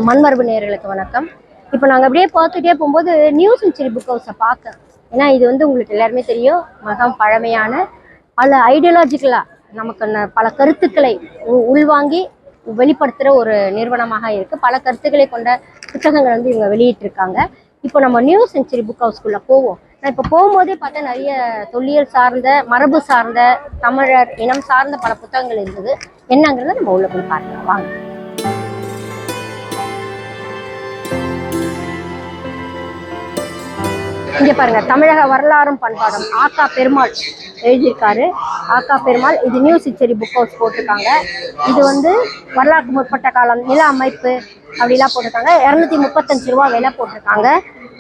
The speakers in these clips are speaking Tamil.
மண்மரபு நேயர்களுக்கு வணக்கம். இப்போ நாங்கள் அப்படியே பார்த்துட்டே போகும்போது நியூ செஞ்சுரி புக் ஹவுஸை பார்க்க, ஏன்னா இது வந்து உங்களுக்கு எல்லாருமே தெரியும், மிக பழமையான பல ஐடியாலஜிக்கலாக நமக்கு பல கருத்துக்களை உள்வாங்கி வெளிப்படுத்துகிற ஒரு நிறுவனமாக இருக்குது. பல கருத்துக்களை கொண்ட புத்தகங்கள் வந்து இவங்க வெளியிட்டிருக்காங்க. இப்போ நம்ம நியூ செஞ்சுரி புக் ஹவுஸ்குள்ளே போவோம். நான் இப்போ போகும்போதே பார்த்தா நிறைய தொல்லியல் சார்ந்த, மரபு சார்ந்த, தமிழர் இனம் சார்ந்த பல புத்தகங்கள் இருந்தது. என்னங்கிறத நம்ம உள்ள போய் பார்க்கலாம் வாங்க. இங்க பாருங்க, தமிழக வரலாறும் பண்பாடும் ஆக்கா பெருமாள் எழுதியிருக்காரு. ஆக்கா பெருமாள். இது நியூ செஞ்சுரி புக் ஹவுஸ் போட்டிருக்காங்க. இது வந்து வரலாற்று முற்பட்ட காலம், நில அமைப்பு அப்படிலாம் போட்டிருக்காங்க. 235 ரூபா விலை போட்டிருக்காங்க.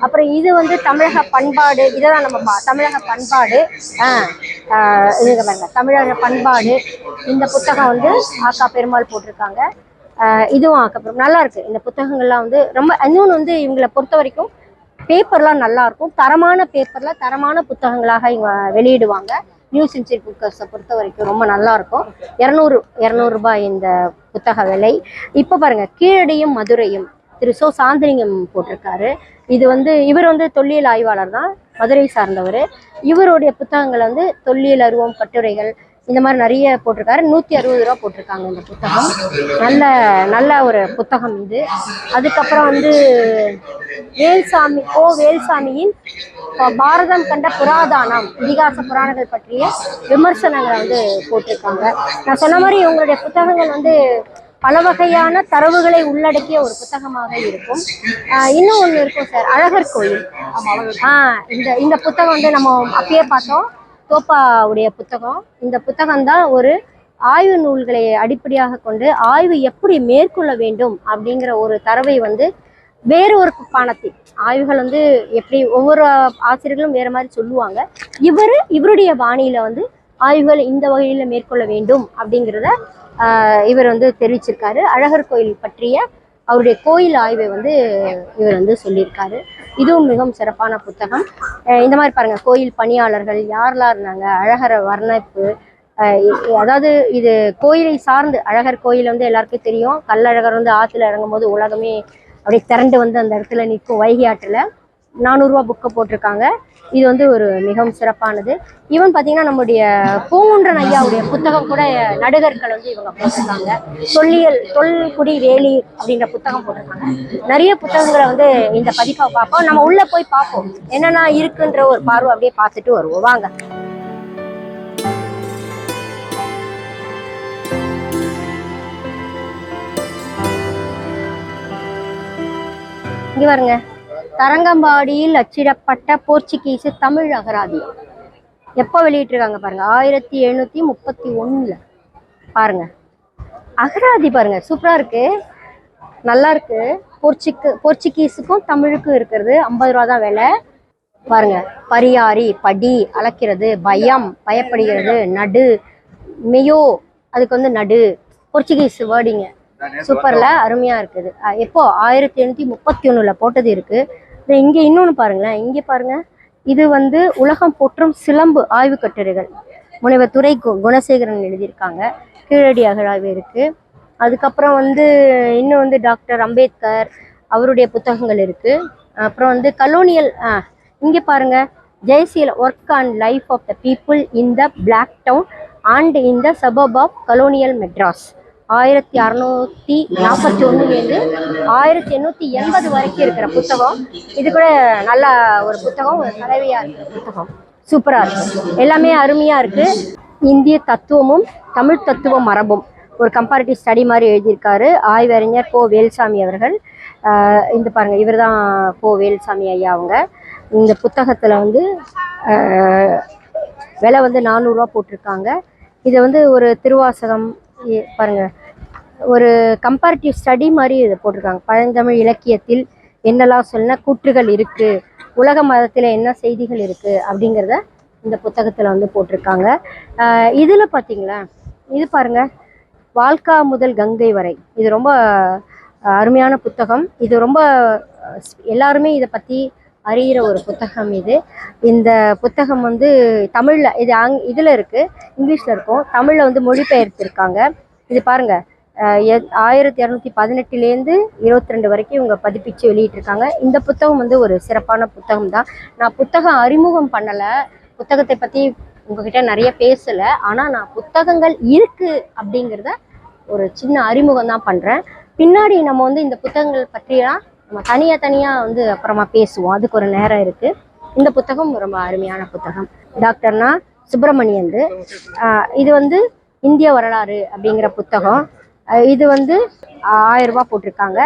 அப்புறம் இது வந்து தமிழக பண்பாடு, இதெல்லாம் நம்ம தமிழக பண்பாடு. இதுங்க பாருங்க, தமிழக பண்பாடு. இந்த புத்தகம் வந்து ஆக்கா பெருமாள் போட்டிருக்காங்க. இதுவும் ஆக்கா பெருமாள். நல்லா இருக்கு இந்த புத்தகங்கள்லாம் வந்து ரொம்ப. இன்னொன்று வந்து இவங்களை பொறுத்த வரைக்கும் பேப்பர்லாம் நல்லா இருக்கும். தரமான பேப்பர்ல தரமான புத்தகங்களாக இவங்க வெளியிடுவாங்க. நியூ செஞ்சுரி புக் ஹவுஸை பொறுத்த வரைக்கும் ரொம்ப நல்லா இருக்கும். 200 ரூபாய் இந்த புத்தக விலை. இப்போ பாருங்க, கீழடியும் மதுரையும் திரு சோ சாந்திலிங்கம் போட்டிருக்காரு. இது வந்து இவர் வந்து தொல்லியல் ஆய்வாளர் தான், மதுரை சார்ந்தவர். இவருடைய புத்தகங்கள் வந்து தொல்லியல் அருவம் கட்டுரைகள் இந்த மாதிரி நிறைய போட்டிருக்காரு. 160 ரூபா போட்டிருக்காங்க இந்த புத்தகம். நல்ல நல்ல ஒரு புத்தகம் இது. அதுக்கப்புறம் வந்து வேல்சாமியின் பாரதம் கண்ட புராதானம், இதிகாச புராணங்கள் பற்றிய விமர்சனங்களை வந்து போட்டிருக்காங்க. நான் சொன்ன மாதிரி இவங்களுடைய புத்தகங்கள் வந்து பல வகையான தரவுகளை உள்ளடக்கிய ஒரு புத்தகமாக இருக்கும். இன்னும் ஒன்று இருக்கும் சார், அழகர் கோயில். இந்த புத்தகம் வந்து நம்ம அப்பயே பார்த்தோம், தோப்பாவுடைய புத்தகம். இந்த புத்தகம் தான் ஒரு ஆய்வு நூல்களை அடிப்படையாக கொண்டு ஆய்வு எப்படி மேற்கொள்ள வேண்டும் அப்படிங்கிற ஒரு தரவை வந்து வேறு ஒரு பாணத்தில், ஆய்வுகள் வந்து எப்படி ஒவ்வொரு ஆசிரியர்களும் வேறு மாதிரி சொல்லுவாங்க, இவருடைய பாணியில் வந்து ஆய்வுகள் இந்த வகையில் மேற்கொள்ள வேண்டும் அப்படிங்கிறத இவர் வந்து தெரிவிச்சிருக்காரு. அழகர் கோயில் பற்றிய அவருடைய கோயில் ஆய்வை வந்து இவர் வந்து சொல்லியிருக்காரு. இதுவும் மிகவும் சிறப்பான புத்தகம். இந்த மாதிரி பாருங்கள், கோயில் பணியாளர்கள் யாரெல்லாம் இருந்தாங்க, அழகரை வர்ணிப்பு. அதாவது இது கோயிலை சார்ந்து, அழகர் கோயில் வந்து எல்லாருக்கும் தெரியும், கல்லழகர் வந்து ஆற்றுல இறங்கும் போது உலகமே அப்படியே திரண்டு வந்து அந்த இடத்துல நிற்கும். வைகை ஆற்றில் 400 ரூபா புக்கை போட்டிருக்காங்க. இது வந்து ஒரு மிகவும் சிறப்பானது. ஈவன் பார்த்தீங்கன்னா நம்முடைய பூங்குன்றன் ஐயாவுடைய புத்தகம் கூட நடுகர்கள் வந்து இவங்க போட்டிருக்காங்க. தொல்குடி வேலி அப்படின்ற புத்தகம் போட்டிருக்காங்க. நிறைய புத்தகங்களை வந்து இந்த பதிப்பை பார்ப்போம். நம்ம உள்ள போய் பார்ப்போம் என்னென்ன இருக்குன்ற ஒரு பார்வை அப்படியே பார்த்துட்டு வருவோம் வாங்க. இங்க பாருங்க, தரங்கம்பாடியில் அச்சிடப்பட்ட போர்ச்சுகீசு தமிழ் அகராதியம் எப்போ வெளியிட்டிருக்காங்க பாருங்க, 1731 பாருங்க. அகராதி பாருங்க, சூப்பரா இருக்கு, நல்லா இருக்கு. போர்ச்சுகீஸுக்கும் தமிழுக்கும் இருக்கிறது. 50 ரூபா தான் விலை. பாருங்க, பரியாரி படி, அளக்கிறது, பயம் பயப்படுகிறது, நடு, மெயோ அதுக்கு வந்து நடு, போர்ச்சுகீஸ் வேர்டிங்க. சூப்பர்ல, அருமையா இருக்குது. எப்போ 1831 போட்டது இருக்கு. இங்க இன்னொன்னு பாருங்களேன், இங்க பாருங்க, இது வந்து உலகம் போற்றும் சிலம்பு ஆய்வு கட்டுரைகள், முனைவர் துரை குணசேகரன் எழுதியிருக்காங்க. கீழடி அகழாய்வு இருக்கு. அதுக்கப்புறம் வந்து இன்னும் வந்து டாக்டர் அம்பேத்கர் அவருடைய புத்தகங்கள் இருக்கு. அப்புறம் வந்து கலோனியல், இங்க பாருங்க, Jayaseela work on life of the people in the black town and in the suburb of colonial Madras, 1641 1880 வரைக்கும் இருக்கிற புத்தகம். இது கூட நல்ல ஒரு புத்தகம், ஒரு கலவையா இருக்கிற புத்தகம். சூப்பரா இருக்கு, எல்லாமே அருமையா இருக்கு. இந்திய தத்துவமும் தமிழ் தத்துவ மரபும் ஒரு கம்பேரிட்டிவ் ஸ்டடி மாதிரி எழுதியிருக்காரு ஆய்வறிஞர் கோ வேல்சாமி அவர்கள். இந்த பாருங்க, இவர் தான் கோ வேல்சாமி ஐயா. அவங்க இந்த புத்தகத்துல வந்து விலை வந்து 400 ரூபா போட்டிருக்காங்க. இதை வந்து ஒரு திருவாசகம் பாருங்க, ஒரு கம்பேரிட்டிவ் ஸ்டடி மாதிரி இதை போட்டிருக்காங்க. பழந்தமிழ் இலக்கியத்தில் என்னெல்லாம் சொன்ன கூற்றுகள் இருக்கு, உலக மதத்தில் என்ன செய்திகள் இருக்கு அப்படிங்கிறத இந்த புத்தகத்தில் வந்து போட்டிருக்காங்க. இதில் பார்த்தீங்களா, இது பாருங்க, வால்கா முதல் கங்கை வரை, இது ரொம்ப அருமையான புத்தகம். இது ரொம்ப எல்லாருமே இதை பற்றி அறிகிற ஒரு புத்தகம் இது. இந்த புத்தகம் வந்து தமிழில், இது இதில் இருக்குது, இங்கிலீஷில் இருக்கும், தமிழில் வந்து மொழிபெயர்த்திருக்காங்க. இது பாருங்க, 1218 22 வரைக்கும் இவங்க பதிப்பிச்சு வெளியிட்டிருக்காங்க. இந்த புத்தகம் வந்து ஒரு சிறப்பான புத்தகம் தான். நான் புத்தகம் அறிமுகம் பண்ணலை, புத்தகத்தை பற்றி உங்ககிட்ட நிறைய பேசலை, ஆனால் நான் புத்தகங்கள் இருக்கு அப்படிங்கிறத ஒரு சின்ன அறிமுகம் தான் பண்ணுறேன். பின்னாடி நம்ம வந்து இந்த புத்தகங்கள் பற்றியெல்லாம் நம்ம தனியாக வந்து அப்புறமா பேசுவோம், அதுக்கு ஒரு நேரம் இருக்குது. இந்த புத்தகம் ரொம்ப அருமையான புத்தகம். டாக்டர்னா சுப்பிரமணியந்து. இது வந்து இந்திய வரலாறு அப்படிங்கிற புத்தகம். இது வந்து 1000 ரூபாய் போட்டிருக்காங்க.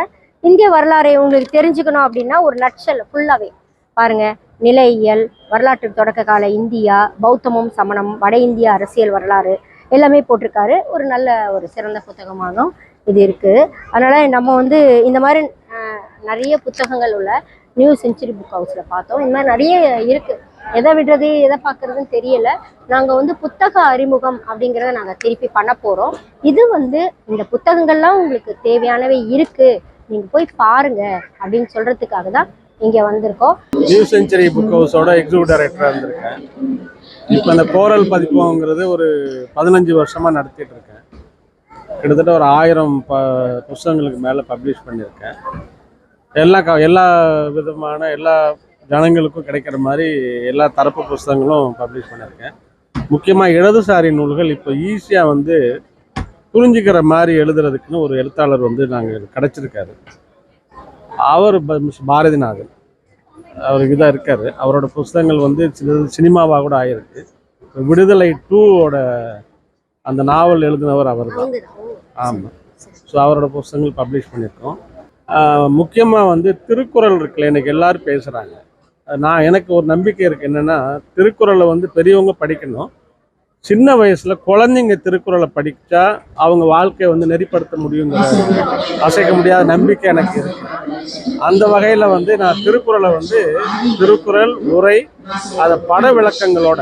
இந்திய வரலாறை உங்களுக்கு தெரிஞ்சுக்கணும் அப்படின்னா ஒரு நட்சல் ஃபுல்லாகவே பாருங்க. நிலையியல், வரலாற்று தொடக்க கால இந்தியா, பௌத்தமும் சமணம், வட இந்திய அரசியல் வரலாறு எல்லாமே போட்டிருக்காரு. ஒரு நல்ல ஒரு சிறந்த புத்தகமாகவும் இது இருக்குது. அதனால் நம்ம வந்து இந்த மாதிரி நிறைய புத்தகங்கள் உள்ள நியூ செஞ்சுரி புக் ஹவுஸில் பார்த்தோம். இந்த மாதிரி நிறைய இருக்குது. எதை விடுறது எதை பார்க்குறதுன்னு தெரியல. நாங்கள் வந்து புத்தக அறிமுகம் அப்படிங்கிறத நாங்கள் திருப்பி பண்ண போகிறோம். இது வந்து இந்த புத்தகங்கள்லாம் உங்களுக்கு தேவையானவை இருக்குது, நீங்கள் போய் பாருங்க அப்படின்னு சொல்கிறதுக்காக தான் இங்கே வந்திருக்கோம். நியூ செஞ்சுரி புக் ஹவுஸோட எக்ஸிக்யூட்டிவ் டைரக்டராக இருந்திருக்கேன். இப்போ இந்த கோரல் பதிப்பகங்கிறது ஒரு 15 வருஷமாக நடத்திட்டு இருக்கேன். கிட்டத்தட்ட ஒரு 1000 புத்தகங்களுக்கு மேலே பப்ளிஷ் பண்ணியிருக்கேன். எல்லா விதமான எல்லா ஜனங்களுக்கும் கிடைக்கிற மாதிரி எல்லா தரப்பு புத்தகங்களும் பப்ளிஷ் பண்ணியிருக்கேன். முக்கியமாக இடதுசாரி நூல்கள் இப்போ ஈஸியாக வந்து புரிஞ்சுக்கிற மாதிரி எழுதுறதுக்குன்னு ஒரு எழுத்தாளர் வந்து நாங்கள் கிடச்சிருக்காரு. அவர் பாரதிநாதன், அவருக்கு இதாக இருக்கார். அவரோட புத்தகங்கள் வந்து சினிமாவாக கூட ஆகிருக்கு. விடுதலை 2ஓட அந்த நாவல் எழுதினவர் அவர் தான். ஆமாம். ஸோ அவரோட புத்தகங்கள் பப்ளிஷ் பண்ணியிருக்கோம். முக்கியமாக வந்து திருக்குறள் இருக்குல்ல, எனக்கு எல்லோரும் பேசுகிறாங்க. எனக்கு ஒரு நம்பிக்கை இருக்குது, என்னென்னா திருக்குறளை வந்து பெரியவங்க படிக்கணும். சின்ன வயசில் குழந்தைங்க திருக்குறளை படித்தா அவங்க வாழ்க்கையை வந்து நெறிப்படுத்த முடியுங்கிற அசைக்க முடியாத நம்பிக்கை எனக்கு இருக்குது. அந்த வகையில் வந்து நான் திருக்குறளை வந்து திருக்குறள் உரை அதை பட விளக்கங்களோட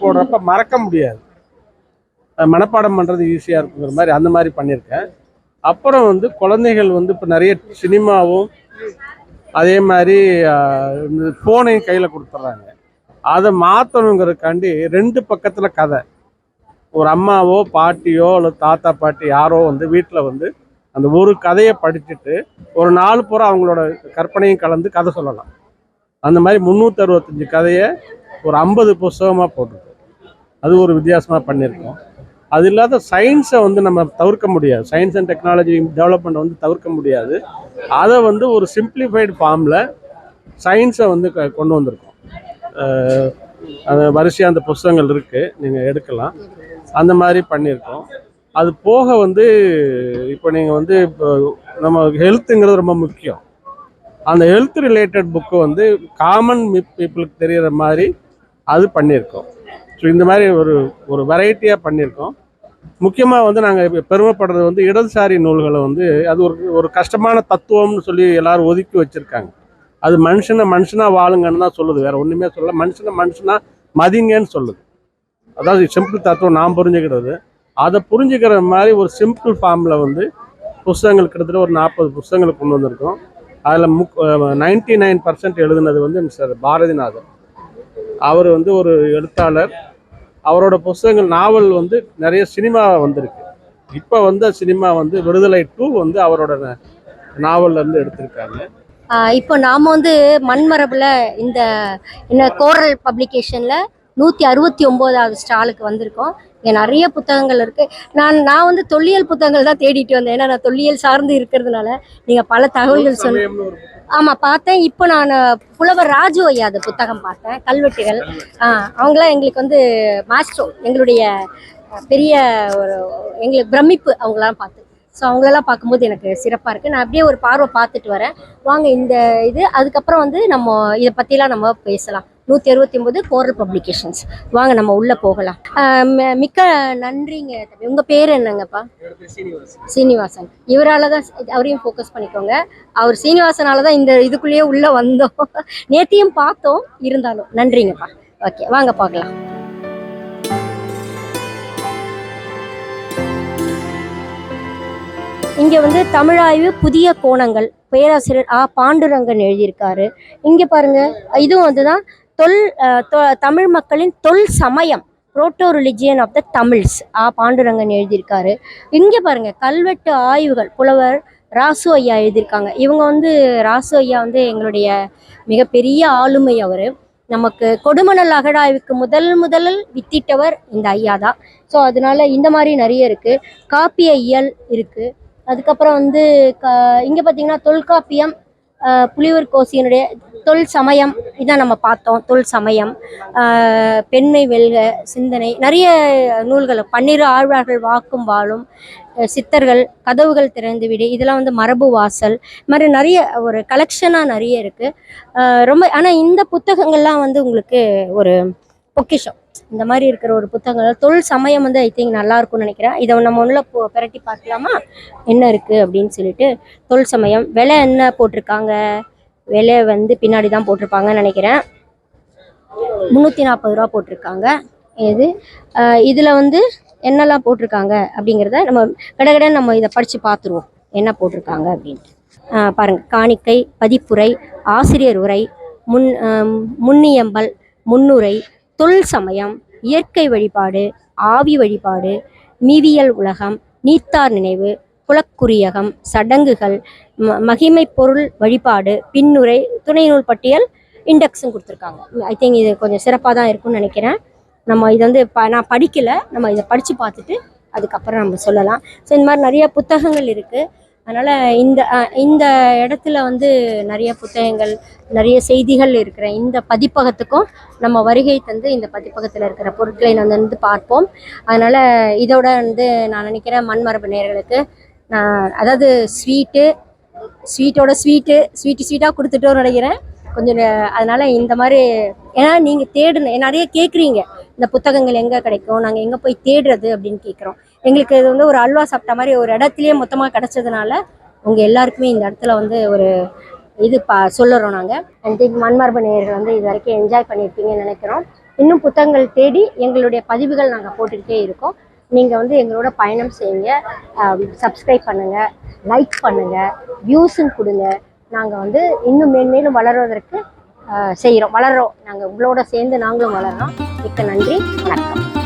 போடுறப்ப மறக்க முடியாது, மனப்பாடம் பண்ணுறது ஈஸியாக இருக்குங்கிற மாதிரி அந்த மாதிரி பண்ணியிருக்கேன். அப்புறம் வந்து குழந்தைகள் வந்து இப்போ நிறைய சினிமாவும் அதே மாதிரி ஃபோனையும் கையில் கொடுத்துட்றாங்க. அதை மாற்றணுங்கிறதுக்காண்டி 2 பக்கத்தில் கதை, ஒரு அம்மாவோ பாட்டியோ இல்லை தாத்தா பாட்டி யாரோ வந்து வீட்டில் வந்து அந்த ஒரு கதையை படிச்சுட்டு ஒரு 4 புறம் அவங்களோட கற்பனையும் கலந்து கதை சொல்லலாம். அந்த மாதிரி 365 கதையை ஒரு 50 புத்தகமாக போட்டுருக்கு. அது ஒரு வித்தியாசமாக பண்ணியிருக்கோம். அது இல்லாத சயின்ஸை வந்து நம்ம தவிர்க்க முடியாது, சயின்ஸ் அண்ட் டெக்னாலஜி டெவலப்மெண்ட் வந்து தவிர்க்க முடியாது. அதை வந்து ஒரு சிம்பிளிஃபைடு ஃபார்மில் சயின்ஸை வந்து கொண்டு வந்திருக்கோம். அது வரிசையாக அந்த புத்தகங்கள் இருக்குது, நீங்கள் எடுக்கலாம். அந்த மாதிரி பண்ணியிருக்கோம். அது போக வந்து இப்போ நீங்கள் வந்து இப்போ நம்ம ஹெல்த்துங்கிறது ரொம்ப முக்கியம். அந்த ஹெல்த் ரிலேட்டட் புக்கு வந்து காமன் பீப்புளுக்கு தெரிகிற மாதிரி அது பண்ணியிருக்கோம். ஸோ இந்த மாதிரி ஒரு வெரைட்டியாக பண்ணியிருக்கோம். முக்கியமாக வந்து நாங்கள் பெருமைப்படுறது வந்து இடதுசாரி நூல்களை வந்து அது ஒரு கஷ்டமான தத்துவம்னு சொல்லி எல்லோரும் ஒதுக்கி வச்சுருக்காங்க. அது மனுஷனாக வாழுங்கன்னு தான் சொல்லுது, வேறு ஒன்றுமே சொல்ல. மனுஷனாக மதிங்கன்னு சொல்லுது. அதாவது சிம்பிள் தத்துவம் நாம் புரிஞ்சுக்கிறது. அதை புரிஞ்சுக்கிற மாதிரி ஒரு சிம்பிள் ஃபார்மில் வந்து புத்தகங்கள் கிட்டத்தட்ட ஒரு 40 புத்தகங்களை கொண்டு வந்திருக்கோம். அதில் 99% எழுதுனது வந்து மிஸ்டர் பாரதிநாதன். அவர் வந்து ஒரு எழுத்தாளர். அவரோட புத்தகங்கள் நாவல் வந்து நிறைய சினிமா வந்திருக்கு. இப்போ வந்த சினிமா வந்து விடுதலை 2 வந்து அவரோட நாவல்லேருந்து எடுத்திருக்காங்க. இப்போ நாம் வந்து மண்மரபில் இந்த கோரல் பப்ளிகேஷனில் 169வது ஸ்டாலுக்கு வந்திருக்கோம். இங்கே நிறைய புத்தகங்கள் இருக்குது. நான் வந்து தொல்லியல் புத்தகங்கள் தான் தேடிட்டு வந்தேன், ஏன்னா நான் தொல்லியல் சார்ந்து இருக்கிறதுனால. நீங்கள் பல தகவல்கள் சொன்ன. ஆமாம், பார்த்தேன். இப்போ நான் புலவர் ராஜு ஐயா அது புத்தகம் பார்த்தேன், கல்வெட்டுகள். அவங்களாம் எங்களுக்கு வந்து மாஸ்ட்ரோ, எங்களுடைய பெரிய ஒரு எங்களுக்கு பிரமிப்பு அவங்களாம் பார்த்து. ஸோ அவங்களெல்லாம் பார்க்கும்போது எனக்கு சிறப்பாக இருக்குது. நான் அப்படியே ஒரு பார்வை பார்த்துட்டு வரேன். வாங்க இந்த அதுக்கப்புறம் வந்து நம்ம இதை பற்றிலாம் நம்ம பேசலாம். 169 கோரல் பப்ளிகேஷன்ஸ். வாங்க நம்ம உள்ளே போகலாம். மிக்க நன்றிங்க. உங்கள் பேர் என்னங்கப்பா? சீனிவாசன். இவரால் தான், அவரையும் ஃபோக்கஸ் பண்ணிக்கோங்க. அவர் சீனிவாசனால தான் இந்த இதுக்குள்ளேயே உள்ளே வந்தோம். நேற்றையும் பார்த்தோம், இருந்தாலும் நன்றிங்கப்பா. ஓகே, வாங்க பார்க்கலாம். இங்கே வந்து தமிழாய்வு புதிய கோணங்கள், பேராசிரியர் பாண்டுரங்கன் எழுதியிருக்காரு. இங்கே பாருங்க, இதுவும் வந்துதான் தமிழ் மக்களின் தொல் சமயம் proto religion of the Tamils Pandurangan எழுதியிருக்காரு. இங்கே பாருங்க கல்வெட்டு ஆய்வுகள் புலவர் ராசு ஐயா எழுதியிருக்காங்க. இவங்க வந்து ராசு ஐயா வந்து எங்களுடைய மிகப்பெரிய ஆளுமை. அவர் நமக்கு கொடுமணல் அகழாய்வுக்கு முதலில் வித்திட்டவர் இந்த ஐயா தான். ஸோ அதனால இந்த மாதிரி நிறைய இருக்கு. காப்பிய இயல் இருக்கு. அதுக்கப்புறம் வந்து இங்கே பார்த்தீங்கன்னா தொல்காப்பியம், புலியூர் கோசியனுடைய தொல் சமயம் இதான் நம்ம பார்த்தோம். தொல் சமயம், பெண்மை வெல்க சிந்தனை, நிறைய நூல்கள், பன்னிரு ஆழ்வார்கள் வாக்கும் வாழும், சித்தர்கள், கதவுகள் திறந்து விடு, இதெல்லாம் வந்து மரபு வாசல், இது மாதிரி நிறைய ஒரு கலெக்ஷனாக நிறைய இருக்கு. ரொம்ப ஆனால் இந்த புத்தகங்கள்லாம் வந்து உங்களுக்கு ஒரு பொக்கிஷம். இந்த மாதிரி இருக்கிற ஒரு புத்தகங்கள் தொல் சமயம் வந்து ஐ திங்க் நல்லா இருக்கும்னு நினைக்கிறேன். இதை நம்ம உள்ள பிரட்டி பார்க்கலாமா என்ன இருக்குது அப்படின்னு சொல்லிட்டு. தொல் சமயம் விலை என்ன போட்டிருக்காங்க, விலை வந்து பின்னாடி தான் போட்டிருப்பாங்கன்னு நினைக்கிறேன். 340 ரூபா போட்டிருக்காங்க. இதில் வந்து என்னெல்லாம் போட்டிருக்காங்க அப்படிங்கிறத நம்ம கடகடன்னு நம்ம இதை படித்து பார்த்துருவோம் என்ன போட்டிருக்காங்க அப்படின்ட்டு. பாருங்கள், காணிக்கை, பதிப்புரை, ஆசிரியர் உரை, முன்னியம்பல், முன்னுரை, தொல் சமயம், இயற்கை வழிபாடு, ஆவி வழிபாடு, மீவியல் உலகம், நீத்தார் நினைவு, புலக்குரியகம், சடங்குகள், மகிமை பொருள் வழிபாடு, பின்னுரை, துணை நூல் பட்டியல், இண்டெக்ஸும் கொடுத்துருக்காங்க. ஐ திங்க் இது கொஞ்சம் சிறப்பாக தான் இருக்கும்னு நினைக்கிறேன். நம்ம இது வந்து நான் படிக்கலை, நம்ம இதை படித்து பார்த்துட்டு அதுக்கப்புறம் நம்ம சொல்லலாம். ஸோ இந்த மாதிரி நிறைய புத்தகங்கள் இருக்குது. அதனால் இந்த இடத்துல வந்து நிறைய புத்தகங்கள், நிறைய செய்திகள் இருக்கிற இந்த பதிப்பகத்துக்கும் நம்ம வருகை தந்து இந்த பதிப்பகத்தில் இருக்கிற பொருட்களை நம்ம வந்து பார்ப்போம். அதனால் இதோட வந்து நான் நினைக்கிறேன் மண்மரபு நேயர்களுக்கு அதாவது ஸ்வீட்டாக கொடுத்துட்டோன்னு நினைக்கிறேன் கொஞ்சம். அதனால் இந்த மாதிரி ஏன்னா நீங்கள் நிறைய கேட்குறீங்க இந்த புத்தகங்கள் எங்கே கிடைக்கும், நாங்கள் எங்கே போய் தேடுறது அப்படின்னு கேட்குறோம். எங்களுக்கு இது வந்து ஒரு அல்வா சாப்பிட்ட மாதிரி ஒரு இடத்துலையே மொத்தமாக கிடச்சதுனால உங்கள் எல்லாருக்குமே இந்த இடத்துல வந்து ஒரு இது சொல்லுறோம் நாங்கள். அண்ட் திங்க் மண்மரபு நேயர்கள் வந்து இது வரைக்கும் என்ஜாய் பண்ணியிருப்பீங்கன்னு நினைக்கிறோம். இன்னும் புத்தகங்கள் தேடி எங்களுடைய பதிவுகள் நாங்கள் போட்டுக்கிட்டே இருக்கோம். நீங்கள் வந்து எங்களோட பயணம் செய்யுங்க, சப்ஸ்கிரைப் பண்ணுங்கள், லைக் பண்ணுங்கள், வியூஸும் கொடுங்க. நாங்கள் வந்து இன்னும் மேன்மேலும் வளர்வதற்கு வளர்கிறோம். நாங்கள் உங்களோட சேர்ந்து நாங்களும் வளர்கிறோம். மிக்க நன்றி, வணக்கம்.